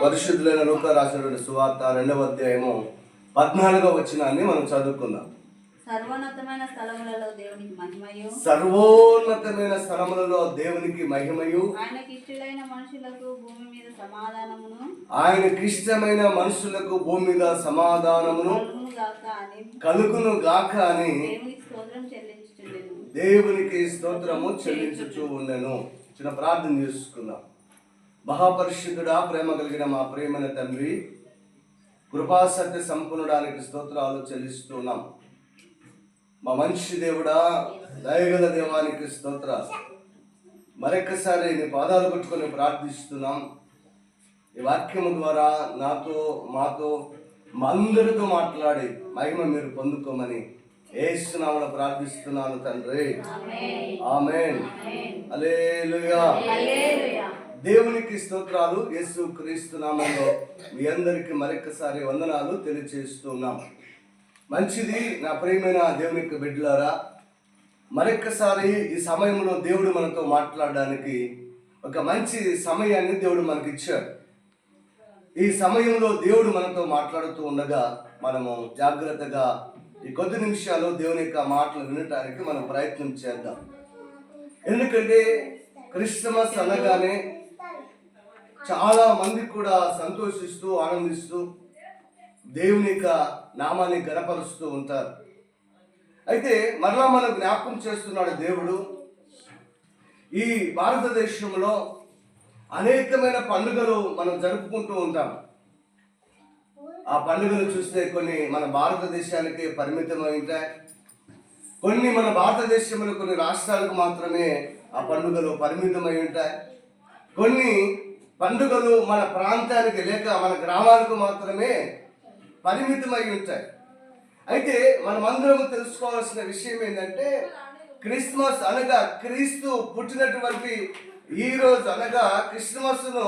పరిశుద్ధులైన లూకా రాసినటువంటి సువార్త 2వ అధ్యాయము 14వ వచనాన్ని మనం చదువుకుందాం. సర్వోన్నతమైన స్థలములలో దేవునికి మహిమయు, సర్వోన్నతమైన స్థలములలో దేవునికి మహిమయు, ఆయనకిష్టమైన మనుషులకు భూమి మీద సమాధానమును, ఆయనకిష్టమైన మనుషులకు భూమి మీద సమాధానమును కలుగును గాక అని దేవునికి స్తోత్రము చెల్లించుచూ ఉండెను. చిన్న ప్రార్థన చేసుకుందాం. మహాపరిశుద్ధుడా, ప్రేమ కలిగిన మా ప్రేమైన తండ్రి, కృపాసత్య సంపన్నుడానికి స్తోత్రాలు చెల్లిస్తున్నాం. మా మంచి దేవుడా, దయగల దేవానికి స్తోత్రాలు. మరొకసారి నీ పాదాలు పట్టుకొని ప్రార్థిస్తున్నాం. ఈ వాక్యము ద్వారా నాతో, మాతో, మా అందరితో మాట్లాడి మహిమ మీరు పొందుకోమని యేసు నామములో ప్రార్థిస్తున్నాను తండ్రి. ఆమేన్. హల్లెలూయా. దేవునికి స్తోత్రాలు. యేసు క్రీస్తు నామములో మీ అందరికీ మరొకసారి వందనాలు తెలియజేస్తున్నాం. మంచిది నా ప్రియమైన దేవునికి బిడ్డలారా, మరొకసారి ఈ సమయంలో దేవుడు మనతో మాట్లాడడానికి ఒక మంచి సమయాన్ని దేవుడు మనకి ఇచ్చాడు. ఈ సమయంలో దేవుడు మనతో మాట్లాడుతూ ఉండగా మనము జాగ్రత్తగా ఈ కొద్ది నిమిషాలు దేవుని యొక్క మాటలు వినటానికి మనం ప్రయత్నం చేద్దాం. ఎందుకంటే క్రిస్మస్ అనగానే చాలా మంది కూడా సంతోషిస్తూ ఆనందిస్తూ దేవుని యొక్క నామాన్ని గణపరుస్తూ ఉంటారు. అయితే మరలా మనం జ్ఞాపకం చేస్తున్నాడు దేవుడు, ఈ భారతదేశంలో అనేకమైన పండుగలు మనం జరుపుకుంటూ ఉంటాం. ఆ పండుగలు చూస్తే కొన్ని మన భారతదేశానికి పరిమితమై ఉంటాయి, కొన్ని మన భారతదేశంలో కొన్ని రాష్ట్రాలకు మాత్రమే ఆ పండుగలు పరిమితమై ఉంటాయి, కొన్ని పండుగలు మన ప్రాంతానికి లేక మన గ్రామాలకు మాత్రమే పరిమితమై ఉంటాయి. అయితే మనమందరం తెలుసుకోవాల్సిన విషయం ఏంటంటే, క్రిస్మస్ అనగా క్రీస్తు పుట్టినటువంటి ఈ రోజు అనగా క్రిస్మస్ను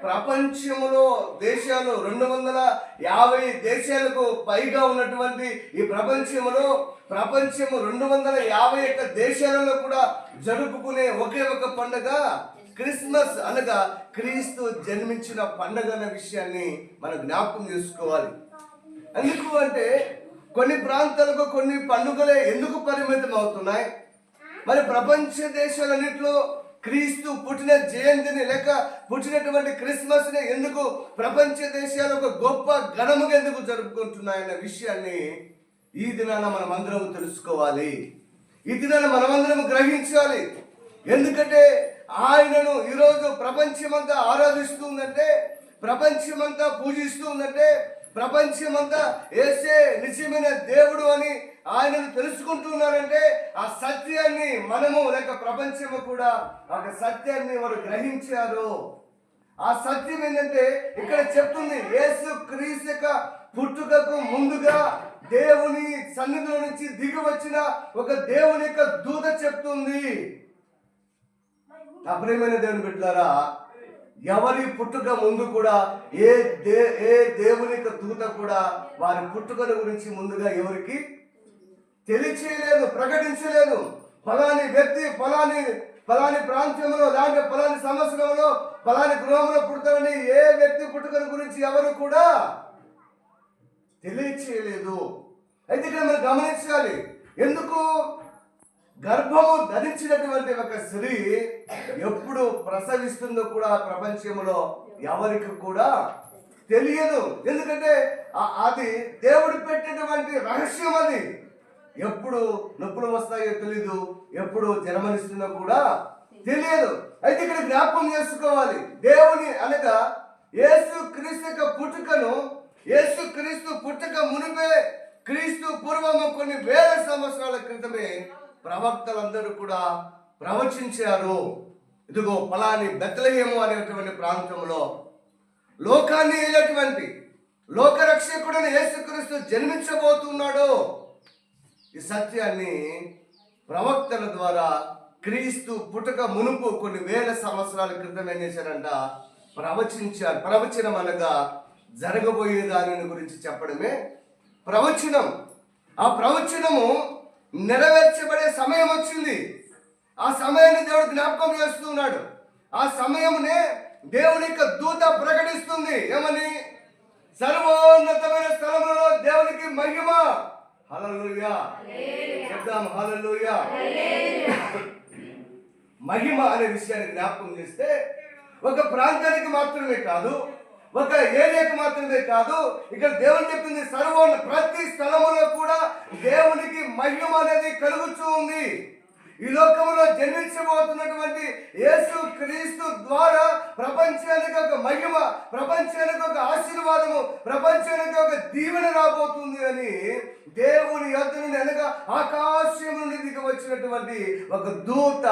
ప్రపంచంలో దేశాలు 250 దేశాలకు పైగా ఉన్నటువంటి ఈ ప్రపంచము 251 దేశాలలో కూడా జరుపుకునే ఒకే ఒక పండుగ క్రిస్మస్ అనగా క్రీస్తు జన్మించిన పండుగ అన్న విషయాన్ని మనం జ్ఞాపకం చేసుకోవాలి. ఎందుకు అంటే కొన్ని ప్రాంతాలకు కొన్ని పండుగలే ఎందుకు పరిమితం అవుతున్నాయి? మరి ప్రపంచ దేశాలన్నింటిలో క్రీస్తు పుట్టిన జయంతిని లేక పుట్టినటువంటి క్రిస్మస్ ని ఎందుకు ప్రపంచ దేశాలు ఒక గొప్ప ఘనముగా ఎందుకు జరుపుకుంటున్నాయన్న విషయాన్ని ఈ దినాన మనం అందరం తెలుసుకోవాలి. ఈ దినాన మనమందరం గ్రహించాలి. ఎందుకంటే ఆయనను ఈరోజు ప్రపంచమంతా ఆరాధిస్తుందంటే, ప్రపంచమంతా పూజిస్తుందంటే, ప్రపంచమంతా యేసే నిజమైన దేవుడు అని ఆయనను తెలుసుకుంటున్నారంటే ఆ సత్యాన్ని మనము లేక ప్రపంచము కూడా ఒక సత్యాన్ని వారు గ్రహించారు. ఆ సత్యం ఏంటంటే ఇక్కడ చెప్తుంది, యేసు క్రీస్తు యొక్క పుట్టుకకు ముందుగా దేవుని సన్నిధిలో నుంచి దిగి వచ్చిన ఒక దేవుని యొక్క దూత చెప్తుంది. నా ప్రియమైన దేవుని బిడ్డలారా, ఎవరి పుట్టుక ముందు కూడా ఏ దేవుని యొక్క దూత కూడా వారి పుట్టుకల గురించి ముందుగా ఎవరికి తెలియచేయలేదు, ప్రకటించలేదు. ఫలాని వ్యక్తి ఫలాని ప్రాంతంలో లేకపోతే ఫలాని సంవత్సరంలో ఫలాని గృహంలో పుడతారని ఏ వ్యక్తి పుట్టుకల గురించి ఎవరు కూడా తెలియచేయలేదు. అయితే ఇక్కడ మనం గమనించాలి, ఎందుకు గర్భము ధరించినటువంటి ఒక స్త్రీ ఎప్పుడు ప్రసవిస్తుందో కూడా ప్రపంచంలో ఎవరికి కూడా తెలియదు. ఎందుకంటే అది దేవుడు పెట్టినటువంటి రహస్యం. అది ఎప్పుడు నొప్పులు వస్తాయో తెలీదు, ఎప్పుడు జన్మనిస్తుందో కూడా తెలియదు. అయితే ఇక్కడ జ్ఞాపకం చేసుకోవాలి, దేవుని అనగా యేసు క్రీస్తు యొక్క పుట్టుకను, యేసు క్రీస్తు పుట్టుక మునిపే క్రీస్తు పూర్వము కొన్ని వేల సంవత్సరాల క్రితమే ప్రవక్తలందరూ కూడా ప్రవచించారు. ఇదిగో ఫలాని బెత్లెహేము అనేటువంటి ప్రాంతంలో లోకాన్ని ఏలేటువంటి లోకరక్షకుడైన యేసుక్రీస్తు జన్మించబోతున్నాడు. ఈ సత్యాన్ని ప్రవక్తల ద్వారా క్రీస్తు పుట్టుక మునుపు కొన్ని వేల సంవత్సరాల క్రితం ఏం చేశారంట, ప్రవచించారు. ప్రవచనం అనగా జరగబోయే దాని గురించి చెప్పడమే ప్రవచనం. ఆ ప్రవచనము నెరవేర్చబడే సమయం వచ్చింది. ఆ సమయాన్ని దేవుడు జ్ఞాపకం చేస్తున్నాడు. ఆ సమయమునే దేవుని యొక్క దూత ప్రకటిస్తుంది ఏమని? సర్వోన్నతమైన స్థలములలో దేవునికి మహిమ. హల్లెలూయా చెప్దాం, హల్లెలూయా. మహిమ అనే విషయాన్ని జ్ఞాపకం చేస్తే ఒక ప్రాంతానికి మాత్రమే కాదు, ఒక ఏరియాకి మాత్రమే కాదు, ఇక్కడ దేవుని చెప్పింది ప్రతి స్థలములో కూడా దేవునికి మహిమ అనేది కలుగుతూ ఉంది. ఈ లోకంలో జన్మించబోతున్నటువంటి యేసు క్రీస్తు ద్వారా ప్రపంచానికి ఒక మహిమ, ప్రపంచానికి ఒక ఆశీర్వాదము, ప్రపంచానికి ఒక దీవెన రాబోతుంది అని దేవుని యొద్ద నుండి అనగా ఆకాశం నుండి దిగి వచ్చినటువంటి ఒక దూత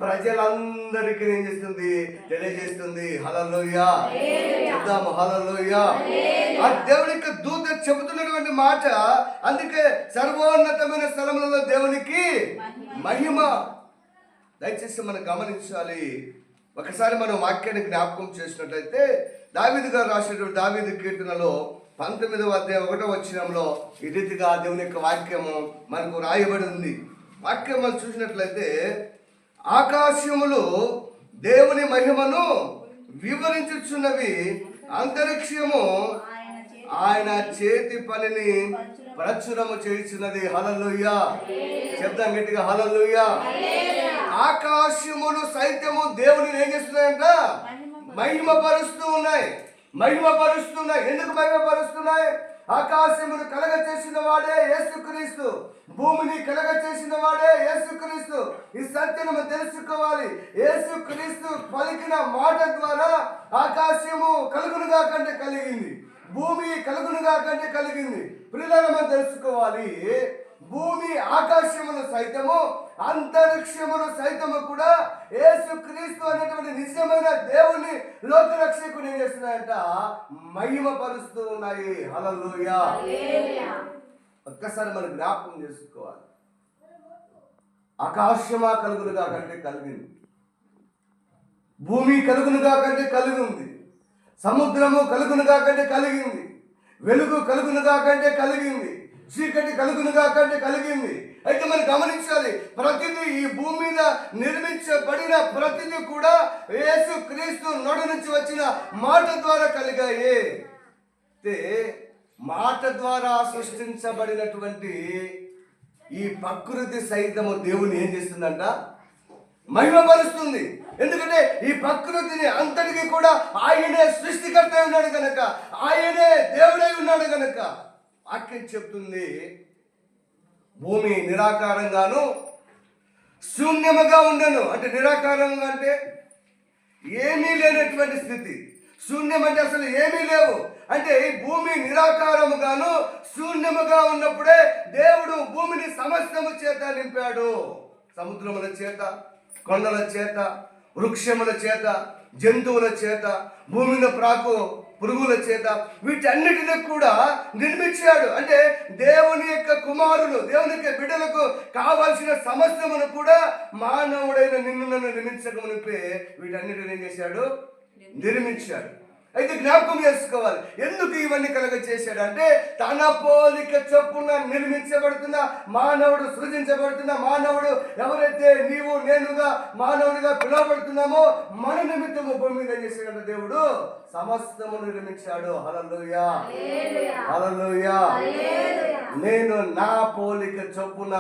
ప్రజలందరికీ ఏం చేస్తుంది? తెలియజేస్తుంది. హల్లెలూయా చెప్దాము, హల్లెలూయా. ఆ దేవుని యొక్క దూత చెబుతున్నటువంటి మాట, అందుకే సర్వోన్నతమైన స్థలములలో దేవునికి మహిమ. దయచేసి మనం గమనించాలి. ఒకసారి మనం వాక్యాన్ని జ్ఞాపకం చేసినట్లయితే దావీదు గారు రాసినటువంటి దావీదు కీర్తనలో 19వ అధ్యాయం 1వ వచనంలో ఈ రీతిగా దేవుని యొక్క వాక్యము మనకు రాయబడి ఉంది. వాక్యం మనం చూసినట్లయితే, ఆకాశములు దేవుని మహిమను వివరించుచున్నవి, అంతరిక్షము ఆయన చేతి పనిని ప్రచురము చేయుచున్నది. హల్లెలూయా చెప్దాం గట్టిగా, హల్లెలూయా. ఆకాశములు సైత్యము దేవుని ఏం చేస్తున్నాయంట? మహిమపరుస్తూ ఉన్నాయి. ఎందుకు మహిమపరుస్తున్నాయి? ఆకాశమును కలగ చేసిన వాడే యేసుక్రీస్తు, భూమిని కలగ చేసిన వాడే యేసుక్రీస్తు. ఈ సత్యను మనం తెలుసుకోవాలి. యేసుక్రీస్తు పలికిన మాట ద్వారా ఆకాశము కలుగునుగా కంటే కలిగింది, భూమి కలుగునుగా కంటే కలిగింది. ప్రియులారా మనం తెలుసుకోవాలి, భూమి ఆకాశమును సైతము అంతరిక్షమును సైతము కూడా యేసుక్రీస్తు అనేటువంటి నిజమైన దేవుని లోకరక్షకుడు ఏం చేస్తున్నాయంట? మహిమపరుస్తూ ఉన్నాయి. హల్లెలూయా. ఒక్కసారి మనం జ్ఞాపకం చేసుకోవాలి. ఆకాశమా కలుగునుగా కంటే కలిగింది, భూమి కలుగునుగా కంటే కలిగింది, సముద్రము కలుగునుగా కంటే కలిగింది, వెలుగు కలుగునుగా కంటే కలిగింది, చీకటి కలుగునుగా కంటే కలిగింది. అయితే మనం గమనించాలి, ప్రతిదీ ఈ భూమి మీద నిర్మించబడిన ప్రతిదీ కూడా యేసు క్రీస్తు నోటి నుంచి వచ్చిన మాట ద్వారా కలిగాయి. మాట ద్వారా సృష్టించబడినటువంటి ఈ ప్రకృతి సైతము దేవుని ఏం చేస్తుందంట? మహిమపరుస్తుంది. ఎందుకంటే ఈ ప్రకృతిని అంతటికి కూడా ఆయనే సృష్టికర్త ఉన్నాడు కనుక, ఆయనే దేవుడై ఉన్నాడు కనుక వాక్యం చెప్తుంది, భూమి నిరాకారంగాను శూన్యముగా ఉండను. అంటే నిరాకారంగా అంటే ఏమీ లేనటువంటి స్థితి. శూన్యం అంటే అసలు ఏమీ లేవు. అంటే ఈ భూమి నిరాకారముగాను శూన్యముగా ఉన్నప్పుడే దేవుడు భూమిని సమస్తము చేత నింపాడు. సముద్రముల చేత, కొండల చేత, వృక్షముల చేత, జంతువుల చేత, భూమిలో ప్రాకు పురుగుల చేత, వీటన్నిటిని కూడా నిర్మించాడు. అంటే దేవుని యొక్క కుమారులు, దేవుని యొక్క బిడ్డలకు కావాల్సిన సమస్తమును కూడా మానవుడైన నిన్ను నన్ను నిర్మించకమునిపే వీటన్నిటిని ఏం చేశాడు? నిర్మించాడు. అయితే జ్ఞాపకం చేసుకోవాలి, ఎందుకు ఇవన్నీ కలగ చేశాడు అంటే, తన పోలిక చొప్పున నిర్మించబడుతున్న మానవుడు, సృజించబడుతున్న మానవుడు, ఎవరైతే నీవు నేనుగా మానవుడిగా పిలువబడుతున్నామో మన నిమిత్తము భూమి మీద చేశాడు దేవుడు సమస్తము నిర్మించాడు. హల్లెలూయా హల్లెలూయా. నేను నా పోలిక చొప్పున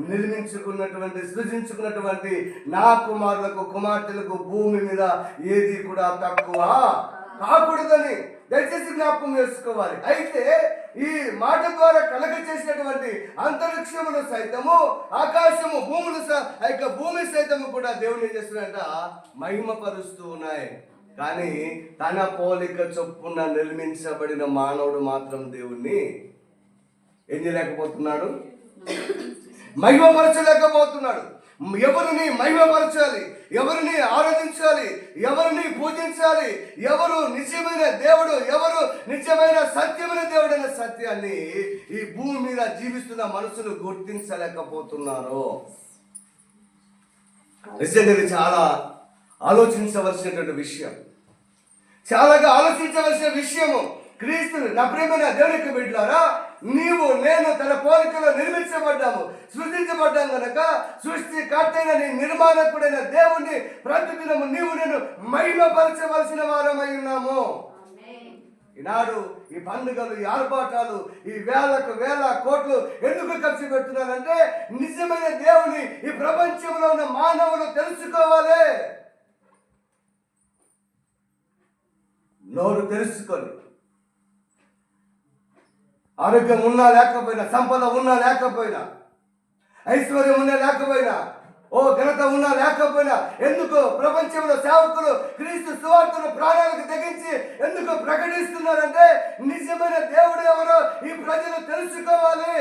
నిర్మించుకున్నటువంటి, సృజించుకున్నటువంటి నా కుమారులకు, కుమార్తెలకు భూమి మీద ఏది కూడా తక్కువ కాకూడదని దయచేసి జ్ఞాపకం చేసుకోవాలి. అయితే ఈ మాట ద్వారా కలగ చేసినటువంటి అంతరిక్షములు సైతము, ఆకాశము, భూమి సైతము కూడా దేవుని ఏం చేస్తున్నాయంట? మహిమపరుస్తూ ఉన్నాయి. కానీ తన పోలిక చొప్పున నిర్మించబడిన మానవుడు మాత్రం దేవుణ్ణి ఏం చేయలేకపోతున్నాడు? మహిమపరచలేకపోతున్నాడు. ఎవరిని మహిమపరచాలి, ఎవరిని ఆరాధించాలి, ఎవరిని పూజించాలి, ఎవరు నిజమైన దేవుడు, ఎవరు నిజమైన సత్యమైన దేవుడు అనే సత్యాన్ని ఈ భూమి మీద జీవిస్తున్న మనుషులు గుర్తించలేకపోతున్నారు. నిజంగా ఇది చాలా ఆలోచించవలసినటువంటి విషయం, చాలాగా ఆలోచించవలసిన విషయము. క్రీస్తు నా ప్రియమైన దేవుని యొక్క బిడ్డలారా, నీవు నేను తన పోలికలో నిర్మించబడ్డాము, సృష్టించబడ్డాం కనుక సృష్టికర్తైన నీ నిర్మాణకుడైన దేవుణ్ణి ప్రతిదినము నీవు నేను మహిమపరచవలసిన వారమై ఉన్నాము. ఈనాడు ఈ పండుగలు, ఈ ఆర్భాటాలు, ఈ వేలకు వేల కోట్లు ఎందుకు ఖర్చు పెడుతున్నారంటే నిజమైన దేవుని ఈ ప్రపంచంలో ఉన్న మానవులు తెలుసుకోవాలి. నోరు తెలుసుకొని ఆరోగ్యం ఉన్నా లేకపోయినా, సంపద ఉన్నా లేకపోయినా, ఐశ్వర్యం ఉన్నా లేకపోయినా, ఘనత ఉన్నా లేకపోయినా, ఎందుకు ప్రపంచంలో సేవకులు క్రీస్తు సువార్తను ప్రాణాలకు తెగించి ఎందుకు ప్రకటిస్తున్నారంటే నిజమైన దేవుడు ఎవరో ఈ ప్రజలు తెలుసుకోవాలి.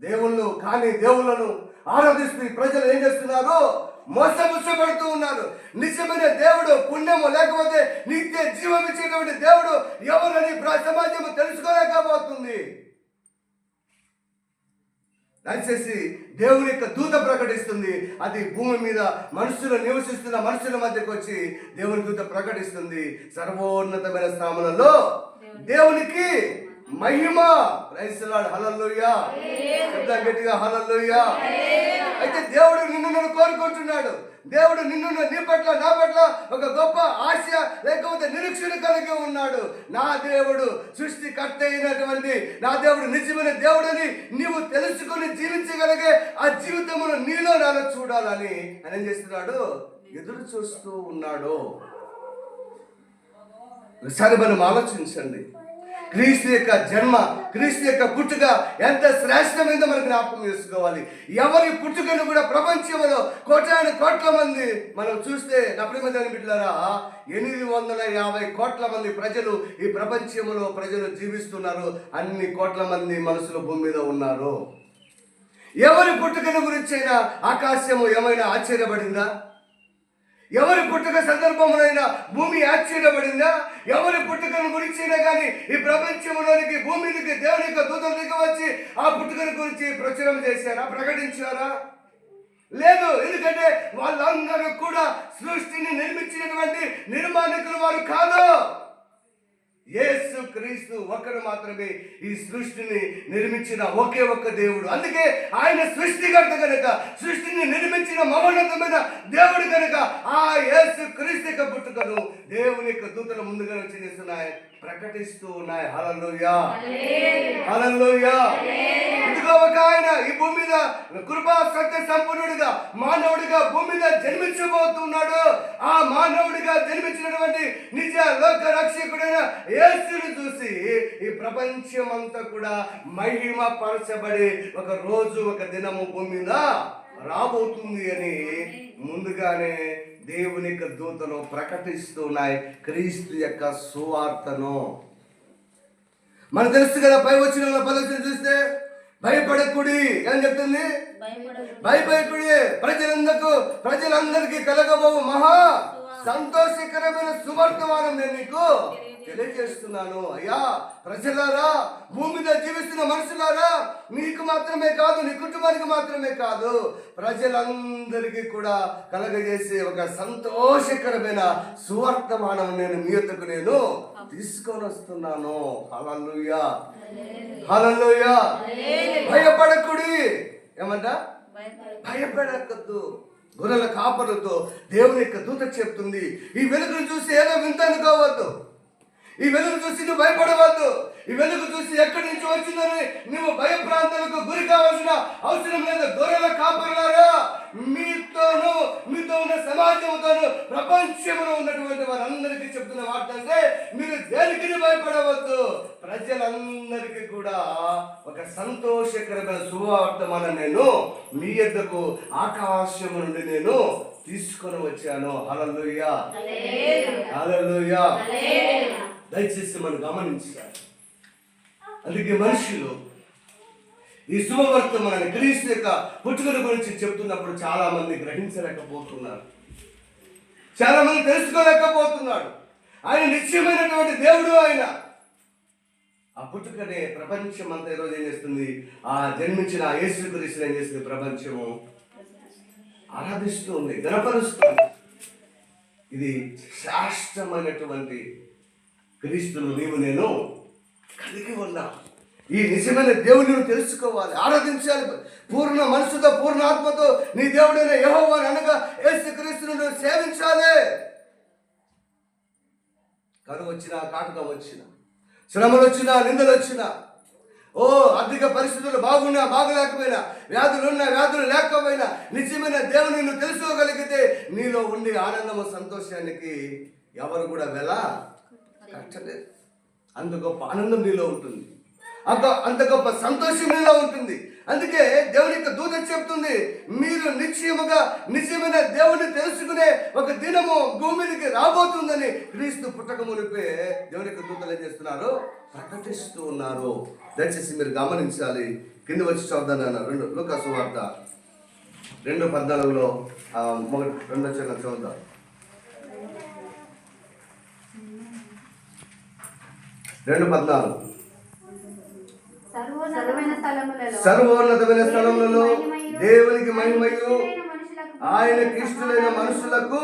దేవుళ్ళు కాని దేవుళ్ళను ఆరాధిస్తూ ప్రజలు ఏం చేస్తున్నారు? మోసపుచ్చబడుతూ ఉన్నారు. నిజమైన దేవుడు, పుణ్యము లేకపోతే నిత్య జీవం ఇచ్చేటువంటి దేవుడు ఎవరని సమాజము తెలుసుకోలేకపోతుంది. దయచేసి దేవుని యొక్క దూత ప్రకటిస్తుంది. అది భూమి మీద మనుషులు నివసిస్తున్న మనుషుల మధ్యకు వచ్చి దేవుని దూత ప్రకటిస్తుంది. సర్వోన్నతమైన స్థానంలో దేవునికి మహిమ. Praise the Lord. హల్లెలూయా. శబ్దం గట్టిగా హల్లెలూయా. అయితే దేవుడు నిన్ను నన్ను కోరుకుంటున్నాడు. దేవుడు నిన్ను నీ పట్ల నా పట్ల ఒక గొప్ప ఆశ లేకపోతే నిరీక్షణ కలిగి ఉన్నాడు. నా దేవుడు సృష్టికర్త అయినటువంటి నా దేవుడు నిజమైన దేవుడని నీవు తెలుసుకొని జీవించగలిగే ఆ జీవితమును నీలో నాలో చూడాలని ఆయన ఏం చేస్తున్నాడు? ఎదురు చూస్తూ ఉన్నాడు. ఒకసారి మనం ఆలోచించండి. క్రీస్తు యొక్క జన్మ, క్రీస్తు యొక్క పుట్టుక ఎంత శ్రేష్టమైందో మనం జ్ఞాపకం చేసుకోవాలి. ఎవరి పుట్టుకను కూడా ప్రపంచంలో కోటాను కోట్ల మంది మనం చూస్తే నా ప్రియమైన బిడ్డలారా 850 కోట్ల మంది ప్రజలు ఈ ప్రపంచంలో ప్రజలు జీవిస్తున్నారు. అన్ని కోట్ల మంది మనుషులు భూమి మీద ఉన్నారు. ఎవరి పుట్టుకను గురించైనా ఆకాశము ఏమైనా ఆశ్చర్యపడిందా? ఎవరి పుట్టుక సందర్భంలోనైనా భూమి ఆశ్చర్యపడిందా? ఎవరి పుట్టుకను గురించైనా కానీ ఈ ప్రపంచంలోనికి భూమికి దేవుని యొక్క దూతలు దిగి వచ్చి ఆ పుట్టుకను గురించి ప్రచురం చేశారా, ప్రకటించారా? లేదు. ఎందుకంటే వాళ్ళందరూ కూడా సృష్టిని నిర్మించినటువంటి నిర్మాణకులు వారు కాదు. యేసు క్రీస్తు ఒకరు మాత్రమే ఈ సృష్టిని నిర్మించిన ఒకే ఒక్క దేవుడు. అందుకే ఆయన సృష్టికర్త కనుక, సృష్టిని నిర్మించిన మహోన్నతమైన దేవుడు కనుక ఆ యేసు క్రీస్తు యొక్క పుట్టుకను దేవుని యొక్క దూతల ముందుగా చేస్తున్నాయి, ప్రకటిస్తూ ఉన్నాయి. హల్లెలూయా, హల్లెలూయా. ఇదిగో ఒక ఆయన ఈ భూమి మీద కృపా సత్య సంపన్నుడిగా మానవుడిగా భూమి మీద జన్మించబోతున్నాడు. ఆ మానవుడిగా జన్మించినటువంటి నిజ లోక రక్షకుడైన యేసుని చూసి ఈ ప్రపంచం అంతా కూడా మహిమ పరచబడి ఒక రోజు ఒక దినము భూమి మీద రాబోతుంది అని ముందుగానే దేవుని యొక్క దూతలు ప్రకటిస్తున్నాయి క్రీస్తు యొక్క సువార్తను. మనకు తెలుసు కదా, పై వచ్చిన పదవిని చూస్తే భయపడకుడి అని చెప్తుంది. భయపడకుడి, ప్రజలందరికీ కలగబోవు మహా సంతోషకరమైన సువర్తమానం నేను నీకు తెలియజేస్తున్నాను. అయ్యా ప్రజలారా, భూమి మీద జీవిస్తున్న మనుషులారా, నీకు మాత్రమే కాదు, నీ కుటుంబానికి మాత్రమే కాదు, ప్రజలందరికీ కూడా కలగజేసే ఒక సంతోషకరమైన సువర్తమానం నేను మీ యొద్దకు నేను తీసుకొని వస్తున్నాను. హల్లెలూయా, హల్లెలూయా. భయపడకుడి. ఏమంట? భయపడకద్దు. గొర్రెల కాపరులతో దేవుని యొక్క దూత చెప్తుంది, ఈ వెలుగును చూసి ఏదో వింత అనుకోవద్దు. ఈ వెలుగు చూసి నువ్వు భయపడవద్దు. ఈ వెలుగు చూసి ఎక్కడి నుంచి వచ్చిందని నువ్వు భయప్రాంతాలకు గురి కావాల్సిన అవసరం లేదు. గొర్రెల కాపరులారా, మీతో ఉన్న సమాజంతోను ప్రపంచంలో ఉన్నటువంటి వారందరికీ చెప్తున్న మాట అంటే మీరు దేనికి భయపడవద్దు. ప్రజలందరికీ కూడా ఒక సంతోషకరమైన శుభవార్తమానం నేను మీ యొద్దకు ఆకాశము నుండి నేను తీసుకొని వచ్చాను. హల్లెలూయా, హల్లెలూయా. దయచేసి మనం గమనించాలి. అందుకే మనుషులు ఈ శుభవర్తమానాన్ని క్రీస్తు యొక్క పుట్టుకల గురించి చెప్తున్నప్పుడు చాలా మంది గ్రహించలేకపోతున్నారు, చాలా మంది తెలుసుకోలేకపోతున్నాడు. ఆయన నిత్యమైనటువంటి దేవుడు. ఆయన ఆ పుట్టుకనే ప్రపంచం అంతా ఈరోజు ఏం చేస్తుంది? ఆ జన్మించిన యేసు క్రీస్తుని ఏం చేస్తుంది? ప్రపంచము ఆరాధిస్తుంది, గణపరుస్తుంది. ఇది శ్రేష్టమైనటువంటి క్రీస్తును నీవు నేను కలిగి ఉన్నా. ఈ నిజమైన దేవుని నువ్వు తెలుసుకోవాలి, ఆరాధించాలి. పూర్ణ మనసుతో పూర్ణ ఆత్మతో నీ దేవుడైన యెహోవాను అనగా యేసుక్రీస్తును నువ్వు సేవించాలి. కరువు వచ్చినా, కాటకం వచ్చినా, శ్రమలు వచ్చినా, నిందలు వచ్చినా, ఆర్థిక పరిస్థితులు బాగున్నా బాగలేకపోయినా, వ్యాధులున్నా వ్యాధులు లేకపోయినా, నిజమైన దేవుని నువ్వు తెలుసుకోగలిగితే నీలో ఉండే ఆనందము సంతోషానికి ఎవరు కూడా వెల కట్టలేదు. అంత గొప్ప ఆనందం నీలో ఉంటుంది, అంత గొప్ప సంతోషం నీలో ఉంటుంది. అందుకే దేవుని యొక్క దూత చెప్తుంది, మీరు నిశ్చయమైన దేవుని తెలుసుకునే ఒక దినము భూమికి రాబోతుందని క్రీస్తు పుట్టక మునిపే దేవుని యొక్క దూతలు ఏం చేస్తున్నారు? ప్రకటిస్తూ ఉన్నారు. దయచేసి మీరు గమనించాలి. కింద వచ్చి చదువుతాను. లూకా సువార్త 2:14 రెండో చరణం చదువుతాం. సర్వోన్నతమైన స్థలములలో దేవునికి మహిమయు ఆయనకి ఇష్టలైన మనుషులకు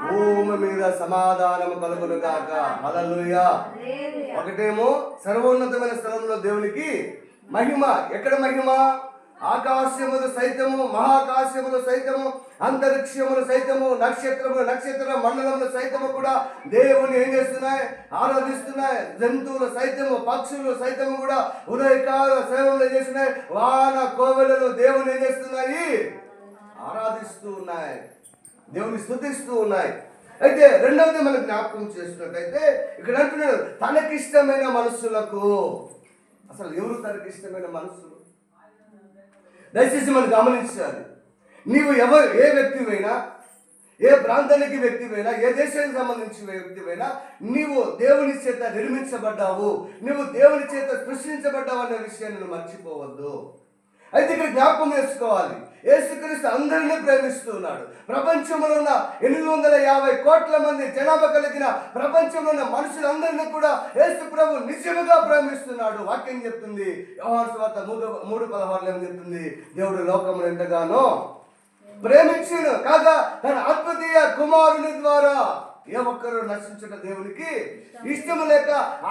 భూమి మీద సమాధానము కలుగును గాక. హల్లెలూయా. ఒకటేమో సర్వోన్నతమైన స్థలంలో దేవునికి మహిమ. ఎక్కడ మహిమ? ఆకాశములు సైతము, మహాకాశములు సైతము, అంతరిక్షములు సైతము, నక్షత్ర మండలములు సైతము కూడా దేవుని ఏం చేస్తున్నాయి? ఆరాధిస్తున్నాయి. జంతువులు సైతము, పక్షులు సైతము కూడా ఉదయకాల సేవలు చేస్తున్నాయి. వాన కోవెలలో దేవుని ఏం చేస్తున్నాయి? ఆరాధిస్తూ ఉన్నాయి, దేవుని స్తుతిస్తూ ఉన్నాయి. అయితే రెండవది మనకు జ్ఞాపకం చేసినట్టయితే ఇక్కడ అంటున్నాడు, తనకిష్టమైన మనుషులకు. అసలు ఎవరు తనకిష్టమైన మనుషులు? దయచేసి మనం గమనించాలి. నీవు ఏ వ్యక్తివైనా, ఏ ప్రాంతానికి వ్యక్తివైనా, ఏ దేశానికి సంబంధించిన వ్యక్తివైనా, నీవు దేవుని చేత నిర్మించబడ్డావు, నువ్వు దేవుని చేత సృష్టించబడ్డావు అనే విషయాన్ని నువ్వు మర్చిపోవద్దు. అయితే ఇక్కడ జ్ఞాపకం చేసుకోవాలి, యేసుక్రీస్తు అందరినీ ప్రేమిస్తున్నాడు. ప్రపంచంలో ఉన్న 850 కోట్ల మంది జనాభా కలిగిన ప్రపంచంలో ఉన్న మనుషులందరినీ కూడా యేసు ప్రభు నిజముగా ప్రేమిస్తున్నాడు. వాక్యం చెప్తుంది, యోహాను సువార్త 3:16 ఏం చెప్తుంది? దేవుడు లోకమును ఎంతగానో ప్రేమించును కాగా తన అద్వితీయ కుమారుని ద్వారా ఏ ఒక్కరు నశించట దేవునికి ఇష్టము లేక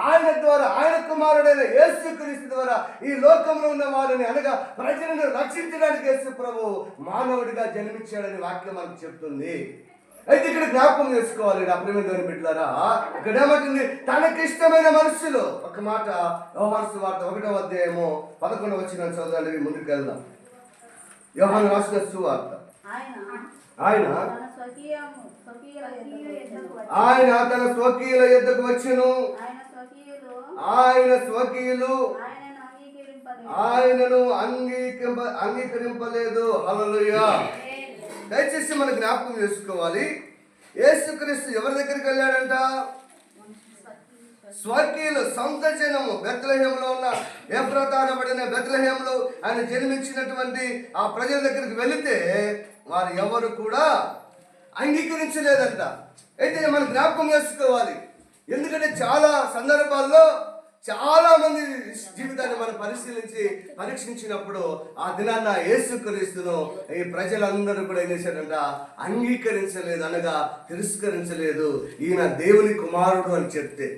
ఆయన ద్వారా, ఆయన కుమారుడైన యేసుక్రీస్తు ద్వారా ఈ లోకంలో ఉన్న వారిని అనగా ప్రజలను రక్షించడానికి యేసు ప్రభు మానవుడిగా జన్మించాడని వాక్యం మనకు చెప్తుంది. అయితే ఇక్కడ జ్ఞాపకం చేసుకోవాలి నా ప్రేమ దేవుని బిడ్డలారా. ఇక్కడ ఏమంటుంది? తనకిష్టమైన మనుషులు. ఒక మాట యోహాను సువార్త 1వ అధ్యాయము 11వ వచనం చదవండి, ముందుకు వెళ్దాం. యోహాను రాసిన సువార్త. ఆయన తన స్వకీయుల యొద్దకు వచ్చెను, ఆయన స్వకీయులు ఆయనను అంగీకరింపలేదు. హల్లెలూయా. దయచేసి మనం జ్ఞాపకం చేసుకోవాలి, యేసుక్రీస్తు ఎవరి దగ్గరికి వెళ్ళాడంట? స్వర్గీయులు, సొంత జనము. బెత్లెహేములో ఉన్న ఎఫ్రాతా అనబడిన బెత్లెహేములో ఆయన జన్మించినటువంటి ఆ ప్రజల దగ్గరికి వెళితే వారు ఎవరు కూడా అంగీకరించలేదంట. అయితే మనం జ్ఞాపకం చేసుకోవాలి, ఎందుకంటే చాలా సందర్భాల్లో చాలా మంది జీవితాన్ని మనం పరీక్షించినప్పుడు ఆ దినాన్న యేసుక్రీస్తును ఈ ప్రజలందరూ కూడా ఏం చేశారంట? అంగీకరించలేదు, అనగా తిరస్కరించలేదు. ఈయన దేవుని కుమారుడు అని చెప్తే,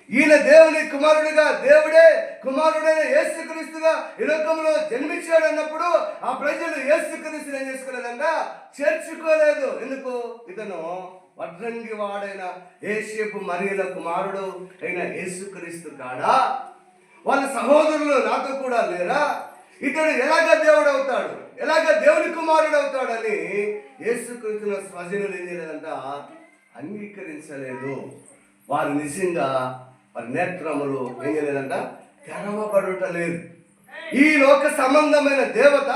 ఈయన దేవుని కుమారుడిగా, దేవుడే కుమారుడైన యేసుక్రీస్తుగా ఈ లోకంలో జన్మించాడు అన్నప్పుడు ఆ ప్రజలు యేసుక్రీస్తుని ఏం చేసుకోలేదంట? చేర్చుకోలేదు. ఎందుకు? ఇతను వడ్రంగి వాడైన యేసేపు మరియల కుమారుడు అయిన యేసుక్రీస్తు కాడా? వాళ్ళ సహోదరులు నాతో కూడా లేరా? ఇతడు ఎలాగ దేవుడు అవుతాడు, ఎలాగ దేవుని కుమారుడు అవుతాడని యేసుక్రీస్తును స్వజనులు ఏం చేయలేదంట? అంగీకరించలేదు. వారు నిజంగా వారి నేత్రములు ఏం చేయలేదంట? తెరవబడుటలేదు. ఈ లోక సంబంధమైన దేవత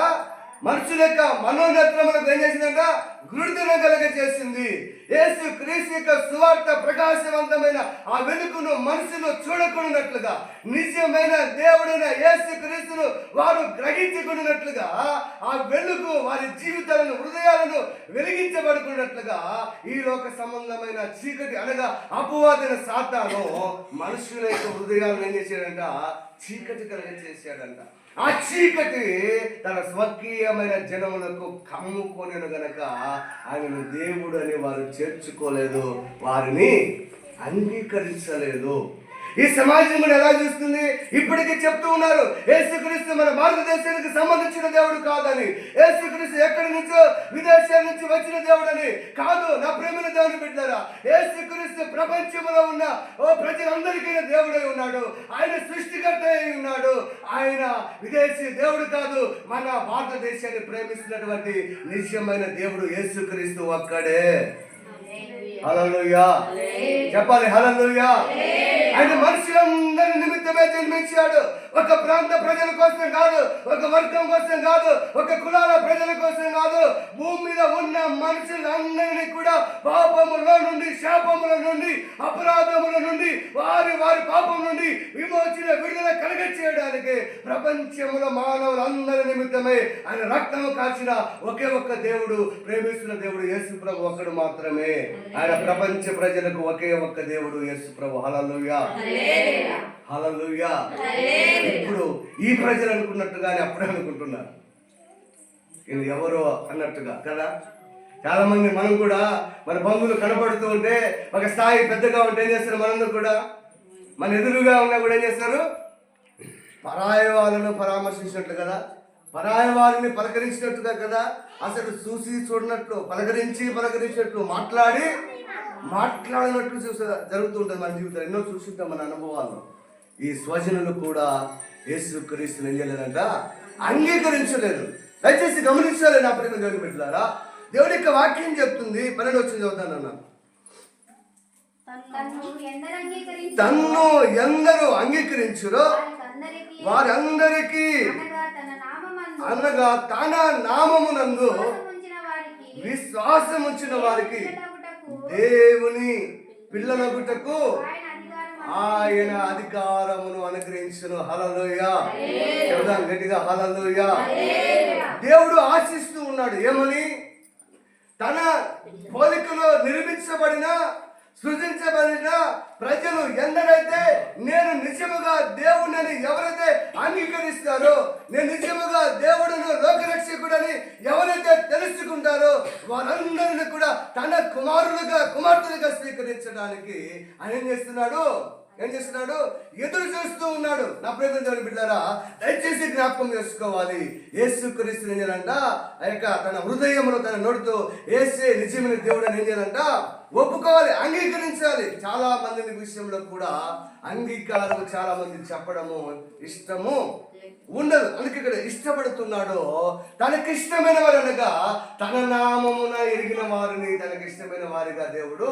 మనుషుల యొక్క మనోనేత్రములకు ఏం చేసిందంట? గురుతును కలగ చేసింది. యేసు క్రీస్తు యొక్క సువార్త ప్రకాశవంతమైన ఆ వెలుగును మనుషులు చూడకున్నట్లుగా, నిజమైన దేవుడైన యేసు క్రీస్తును వారు గ్రహించుకున్నట్లుగా, ఆ వెలుగు వారి జీవితాలను, హృదయాలను వెలిగించబడుకున్నట్లుగా ఈ లోక సంబంధమైన చీకటి అనగా అపవాదైన సాతాను మనుషుల యొక్క హృదయాలను ఏం చేశాడంట? చీకటి కలగ చేశాడంట. ఆ చీకటి తన స్వకీయమైన జనములకు కమ్ముకొనెను గనక ఆయనను దేవుడు అని వారు చేర్చుకోలేదు, వారిని అంగీకరించలేదు. ఈ సమాజం కూడా ఎలా చూస్తుంది? ఇప్పటికీ చెప్తూ ఉన్నారు యేసుక్రీస్తు మన భారతదేశానికి సంబంధించిన దేవుడు కాదని, యేసుక్రీస్తు ఎక్కడి నుంచో విదేశాల నుంచి వచ్చిన దేవుడని కాదు. నా ప్రేమల దేవుని బిడ్డలారా, యేసుక్రీస్తు ప్రపంచంలో ఉన్న ప్రజలందరికీ దేవుడై ఉన్నాడు. ఆయన సృష్టికర్త అయి ఉన్నాడు. ఆయన విదేశీ దేవుడు కాదు. మన భారతదేశాన్ని ప్రేమిస్తున్నటువంటి నిజమైన దేవుడు యేసుక్రీస్తు ఒక్కడే. హల్లెలూయా చెప్పాలి. హల్లెలూయా. ఆయన మనుషులందరి నిమిత్తమే జన్మించాడు. ఒక ప్రాంత ప్రజల కోసం కాదు, ఒక వర్గం కోసం కాదు, ఒక కులాల ప్రజల కోసం కాదు. భూమి మీద ఉన్న మనుషులందరినీ కూడా పాపముల నుండి, శాపముల నుండి, అపరాధముల నుండి, వారి వారి పాపం నుండి విడుదల కలగ చేయడానికి ప్రపంచంలో మానవులందరి నిమిత్తమే ఆయన రక్తము కాచిన ఒకే ఒక్క దేవుడు, ప్రేమిస్తున్న దేవుడు యేసు ప్రభు ఒక్కడు మాత్రమే. ఆయన ప్రపంచ ప్రజలకు ఒకే ఒక్క దేవుడు యేసు ప్రభు. హల్లెలూయా హల్లెలూయా. ఇప్పుడు ఈ ప్రజలు అనుకున్నట్టుగానే అప్పుడే అనుకుంటున్నారు ఇది ఎవరో అన్నట్టుగా కదా. చాలా మంది మనం కూడా మన బంధువులు కనబడుతూ ఉంటే, ఒక స్థాయి పెద్దగా ఉంటే ఏం చేస్తారు? మనందరూ కూడా మన ఎదురుగా ఉన్నా కూడా ఏం చేస్తారు? పరాయి వాళ్ళను పరామర్శించినట్లు కదా, పరాయి వారిని పలకరించినట్టుగా కదా, అసలు చూసి చూడనట్లు పలకరించినట్లు మాట్లాడినట్లు జరుగుతూ ఉంటుంది మన జీవితం. ఎన్నో చూస్తుంటాం మన అనుభవాల్లో. ఈ స్వజనులు కూడా యేసుక్రీస్తుని ఏం చేయలేదంట? అంగీకరించలేదు. దయచేసి గమనించాలి నా ప్రేమ దేవుని బిడ్డలారా. దేవుడి యొక్క వాక్యం చెప్తుంది. 12 వచ్చిన చదువుతాను అన్నాను. తన్ను ఎందరూ అంగీకరించురో వారందరికీ అనగా తన నామమునందు విశ్వాసం ఉంచిన వారికి దేవుని పిల్లలగుటకు ఆయన అధికారమును అనుగ్రహించును. హల్లెలూయా చెప్దాం గట్టిగా. హల్లెలూయా. దేవుడు ఆశిస్తూ ఉన్నాడు ఏమని? తన పోలికలో నిర్మించబడిన, సృజించబడిన ప్రజలు ఎందరైతే నేను నిజముగా దేవుడిని ఎవరైతే అంగీకరిస్తారో, నేను నిజముగా దేవుడును లోకరక్షకుడని ఎవరైతే తెలుసుకుంటారో వారందరిని కూడా తన కుమార్తెలుగా స్వీకరించడానికి ఆయన ఏం చేస్తున్నాడు? ఎదురు చూస్తూ ఉన్నాడు. నా ప్రేమ దేవుని బిడ్డలారా, దయచేసి జ్ఞాపకం చేసుకోవాలి. యేసుక్రీస్తుని ఏం చేయాలంట? ఆ యొక్క తన హృదయంలో, తన నోటితో యేసే నిజమైన దేవుడు అని ఏం చేయాలంట? ఒప్పుకోవాలి, అంగీకరించాలి. చాలా మంది విషయంలో కూడా అంగీకారం చాలా మంది చెప్పడము ఇష్టము ఉండదు. అందుకే ఇక్కడ ఇష్టపడుతున్నాడు. తనకిష్టమైన వారు అనగా తన నామమున ఎరిగిన వారిని తనకిష్టమైన వారిగా దేవుడు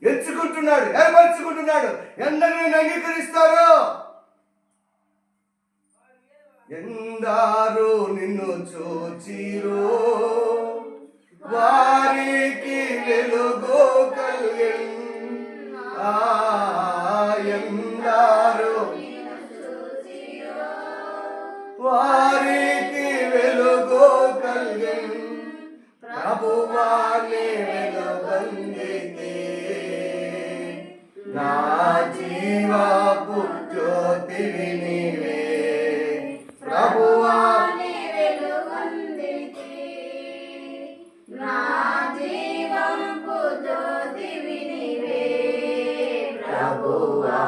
ఎంచుకుంటున్నాడు, ఏర్పరచుకుంటున్నాడు. ఎందరిని అంగీకరిస్తారో? ఎందారు నిన్ను చూచిరో వారికి వెలుగు కలిగెను. ఎందారు వారికి వెలుగు కలిగెను. ప్రభువాని వెలుగొందితే నా జీవపు జ్యోతివి నీవే. ప్రభువాని వెలుగొందితే నా జీవపు జ్యోతివి నీవే. ప్రభువా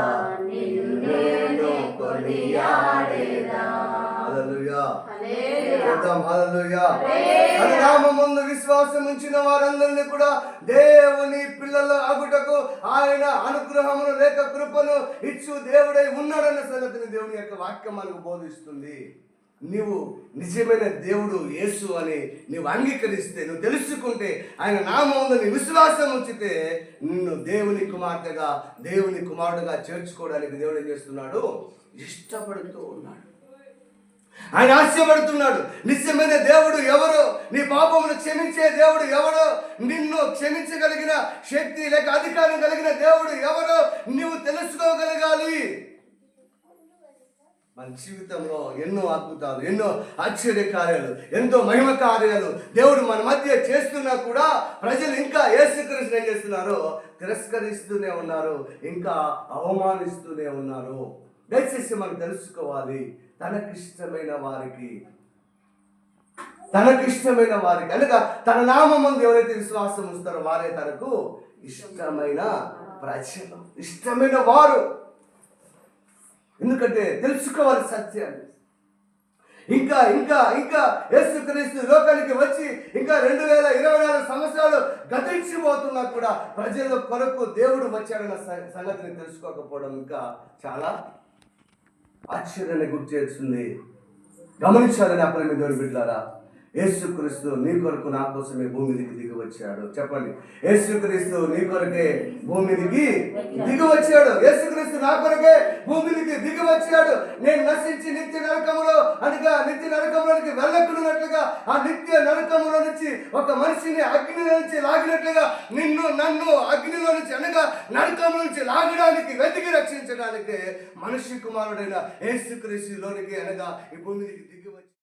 నిన్ను కొనియాడేదా. హల్లెలూయా హల్లెలూయా. తన నామమునందు విశ్వాసం ఉంచిన వారందరినీ కూడా దేవుని పిల్లలు అగుటకు ఆయన అనుగ్రహమును లేక కృపను ఇచ్చు దేవుడై ఉన్నాడన్న సంగతిని దేవుని యొక్క వాక్యం మనకు బోధిస్తుంది. నీవు నిజమైన దేవుడు యేసు అని నీవు అంగీకరిస్తే, నువ్వు తెలుసుకుంటే, ఆయన నామమునందు నీ విశ్వాసం ఉంచితే నిన్ను దేవుని కుమార్తెగా, దేవుని కుమారుడుగా చేర్చుకోవడానికి దేవుడు ఏం చేస్తున్నాడు? ఇష్టపడుతూ ఉన్నాడు. ఆయన ఆశపడుతున్నాడు. నిజమైన దేవుడు ఎవరు? నీ పాపమును క్షమించే దేవుడు ఎవడు? నిన్ను క్షమించగలిగిన శక్తి లేక అధికారం కలిగిన దేవుడు ఎవరో నువ్వు తెలుసుకోగలగాలి. మన జీవితంలో ఎన్నో అద్భుతాలు, ఎన్నో ఆశ్చర్య కార్యాలు, ఎంతో మహిమ కార్యాలు దేవుడు మన మధ్య చేస్తున్నా కూడా ప్రజలు ఇంకా యేసుక్రీస్తుని ఏం చేస్తున్నారు? తిరస్కరిస్తూనే ఉన్నారు, ఇంకా అవమానిస్తూనే ఉన్నారు. దయచేసి మనం తెలుసుకోవాలి, తనకిష్టమైన వారికి అనగా తన నామమునందు ఎవరైతే విశ్వాసం ఉంచుతారో వారే తనకు ఇష్టమైన ప్రజలు, ఇష్టమైన వారు. ఎందుకంటే తెలుసుకోవాలి సత్యాన్ని. ఇంకా ఇంకా ఇంకా యేసుక్రీస్తు లోకానికి వచ్చి ఇంకా 2024 సంవత్సరాలు గతించిపోతున్నా కూడా ప్రజల కొరకు దేవుడు వచ్చాడన్న సంగతిని తెలుసుకోకపోవడం ఇంకా చాలా ఆశ్చర్యాన్ని గుర్తు చేస్తుంది. గమనించాలని అప్పుడు మీ దేవుని బిడ్డలారా, యేసుక్రీస్తు నీ కొరకు నా కోసమే భూమి మీదకి దిగి వచ్చాడు. చెప్పండి, యేసుక్రీస్తు నీ కొరకే భూమి మీదకి దిగి వచ్చాడు. యేసుక్రీస్తు నా కొరకే భూమి మీదకి దిగి వచ్చాడు. నేను నశించి నిత్య నరకములో అనగా నిత్య నరకంలోనికి వెళ్ళకున్నట్లుగా ఆ నిత్య నరకములో నుంచి ఒక మనిషిని అగ్నిలో నుంచి లాగినట్లుగా నన్ను అగ్నిలో నుంచి అనగా నరకంలో నుంచి లాగడానికి, వెతికి రక్షించడానికి మనిషి కుమారుడైన యేసుక్రీస్తు లోనికి అనగా ఈ భూమి మీదకి దిగి వచ్చి